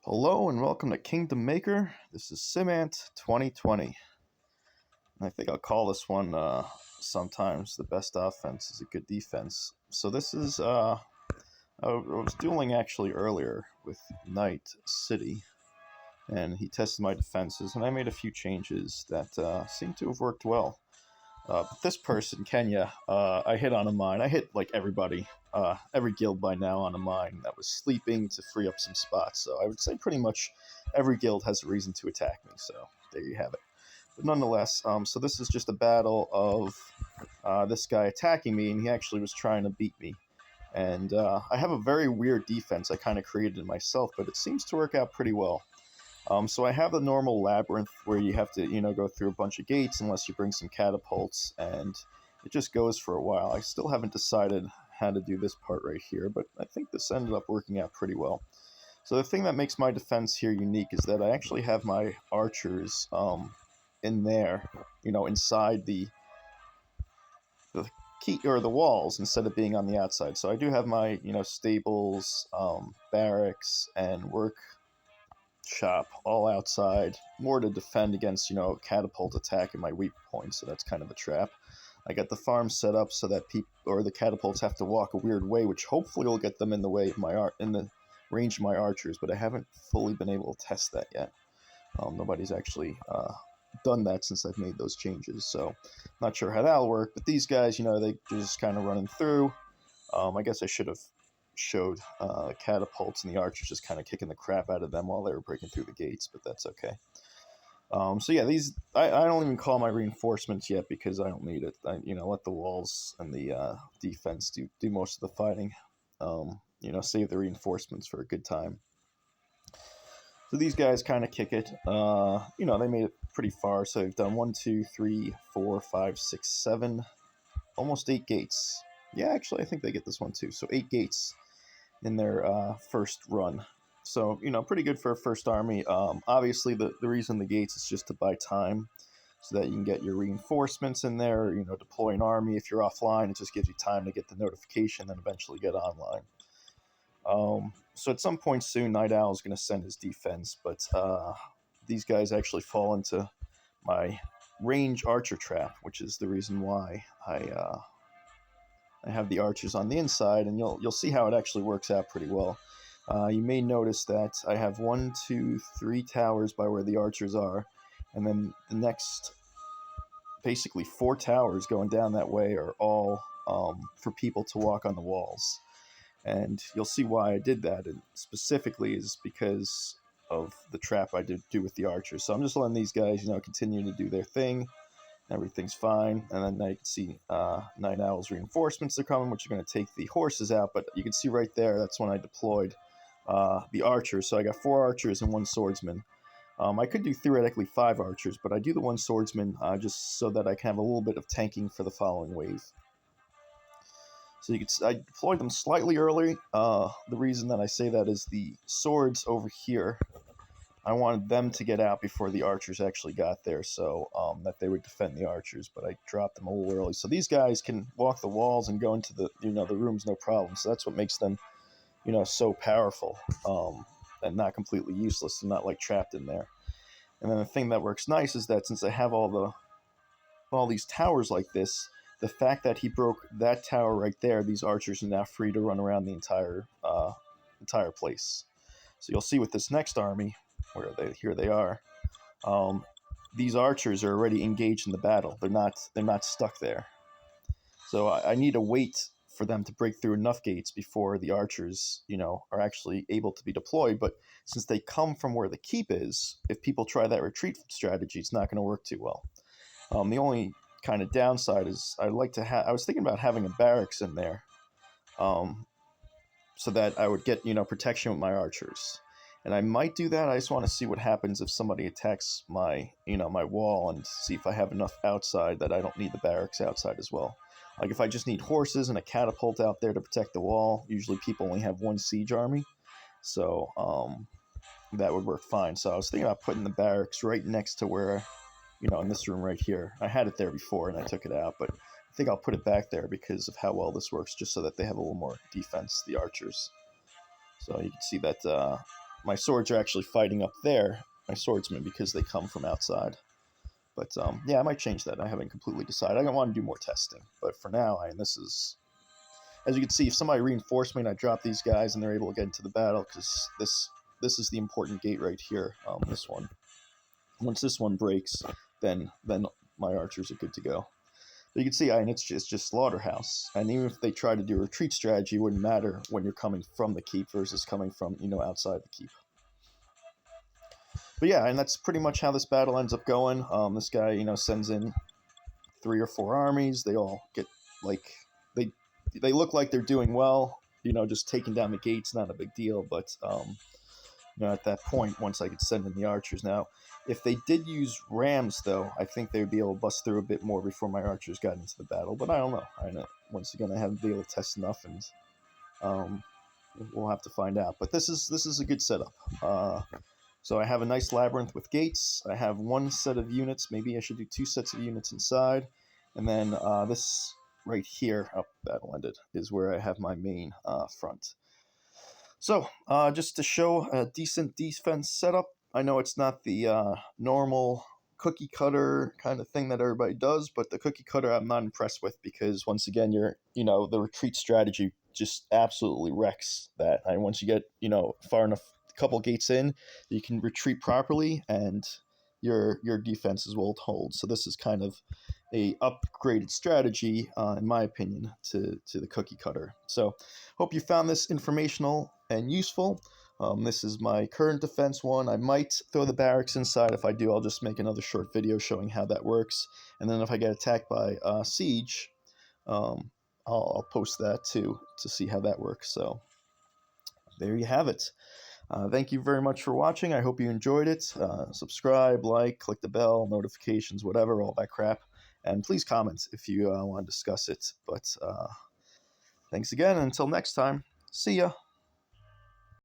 Hello and welcome to Kingdom Maker. This is Simant 2020. And I think I'll call this one sometimes the best offense is a good defense. So this is I was dueling actually earlier with Knight City, and he tested my defenses, and I made a few changes that seem to have worked well. But this person, Kenya, I hit on a mine. I hit like everybody, every guild by now on a mine that was sleeping to free up some spots. So I would say pretty much every guild has a reason to attack me. So there you have it. But nonetheless, so this is just a battle of this guy attacking me, and he actually was trying to beat me. And I have a very weird defense I kind of created myself, but it seems to work out pretty well. So I have the normal labyrinth where you have to, go through a bunch of gates unless you bring some catapults, and it just goes for a while. I still haven't decided how to do this part right here, but I think this ended up working out pretty well. So the thing that makes my defense here unique is that I actually have my archers in there, inside the key or the walls instead of being on the outside. So I do have my, stables, barracks, and work shop all outside, more to defend against catapult attack in my weak point. So that's kind of a trap. I got the farm set up so that people or the catapults have to walk a weird way, which hopefully will get them in the way of my in the range of my archers, but I haven't fully been able to test that yet. Nobody's actually done that since I've made those changes, so not sure how that'll work. But these guys, they're just kind of running through. I guess I should have showed catapults and the archers just kind of kicking the crap out of them while they were breaking through the gates, but that's okay. So yeah, these I don't even call my reinforcements yet because I don't need it. Let the walls and the defense do most of the fighting. Save the reinforcements for a good time. So these guys kind of kick it. They made it pretty far. So they've done 1, 2, 3, 4, 5, 6, 7, almost 8 gates. Yeah, actually, I think they get this one too. So 8 gates in their first run. So, pretty good for a first army. Obviously, the reason the gates is just to buy time so that you can get your reinforcements in there, deploy an army. If you're offline, it just gives you time to get the notification and eventually get online. So at some point soon, Night Owl is going to send his defense, but these guys actually fall into my range archer trap, which is the reason why I have the archers on the inside, and you'll see how it actually works out pretty well. You may notice that I have 1, 2, 3 towers by where the archers are, and then the next, basically 4 towers going down that way are all for people to walk on the walls. And you'll see why I did that, and specifically is because of the trap I did do with the archers. So I'm just letting these guys, continue to do their thing. Everything's fine, and then now you can see Night Owl's reinforcements are coming, which are going to take the horses out. But you can see right there, that's when I deployed the archers. So I got 4 archers and 1 swordsman. I could do theoretically 5 archers, but I do the 1 swordsman just so that I can have a little bit of tanking for the following wave. So I deployed them slightly early. The reason that I say that is the swords over here, I wanted them to get out before the archers actually got there, so that they would defend the archers, but I dropped them a little early. So these guys can walk the walls and go into the rooms no problem. So that's what makes them so powerful and not completely useless and not like trapped in there. And then the thing that works nice is that since I have all these towers like this, the fact that he broke that tower right there, these archers are now free to run around the entire place. So you'll see with this next army, here they are. These archers are already engaged in the battle. They're not stuck there. So I need to wait for them to break through enough gates before the archers, are actually able to be deployed. But since they come from where the keep is, if people try that retreat strategy, it's not going to work too well. The only kind of downside is I was thinking about having a barracks in there, so that I would get protection with my archers. And I might do that. I just want to see what happens if somebody attacks my wall, and see if I have enough outside that I don't need the barracks outside as well. Like if I just need horses and a catapult out there to protect the wall, usually people only have 1 siege army. So that would work fine. So I was thinking about putting the barracks right next to where, in this room right here. I had it there before and I took it out, but I think I'll put it back there because of how well this works, just so that they have a little more defense, the archers. So you can see that my swords are actually fighting up there, my swordsmen, because they come from outside. But yeah, I might change that. I haven't completely decided. I want to do more testing, but for now, this is, as you can see, if somebody reinforced me and I drop these guys and they're able to get into the battle, because this is the important gate right here. This one. Once this one breaks, then my archers are good to go. But you can see, it's just slaughterhouse. And even if they try to do a retreat strategy, it wouldn't matter when you're coming from the keep versus coming from, outside the keep. But yeah, and that's pretty much how this battle ends up going. This guy, sends in 3 or 4 armies. They all get, like, they look like they're doing well. Just taking down the gates, not a big deal. But at that point, once I could send in the archers. Now, if they did use rams, though, I think they would be able to bust through a bit more before my archers got into the battle. But I don't know. Once again, I haven't been able to test enough, and we'll have to find out. But this is a good setup. So I have a nice labyrinth with gates. I have 1 set of units. Maybe I should do 2 sets of units inside. And then this right here, battle ended, is where I have my main front. So just to show a decent defense setup, I know it's not the normal cookie cutter kind of thing that everybody does, but the cookie cutter I'm not impressed with, because once again, the retreat strategy just absolutely wrecks that. And once you get, far enough, a couple gates in, you can retreat properly and your defenses will hold. So this is kind of a upgraded strategy, in my opinion, to the cookie cutter. So hope you found this informational and useful. This is my current defense one. I might throw the barracks inside. If I do, I'll just make another short video showing how that works. And then if I get attacked by siege, I'll post that too to see how that works. So there you have it. Thank you very much for watching. I hope you enjoyed it. Subscribe, like, click the bell, notifications, whatever, all that crap. And please comment if you want to discuss it. But thanks again. Until next time, see ya.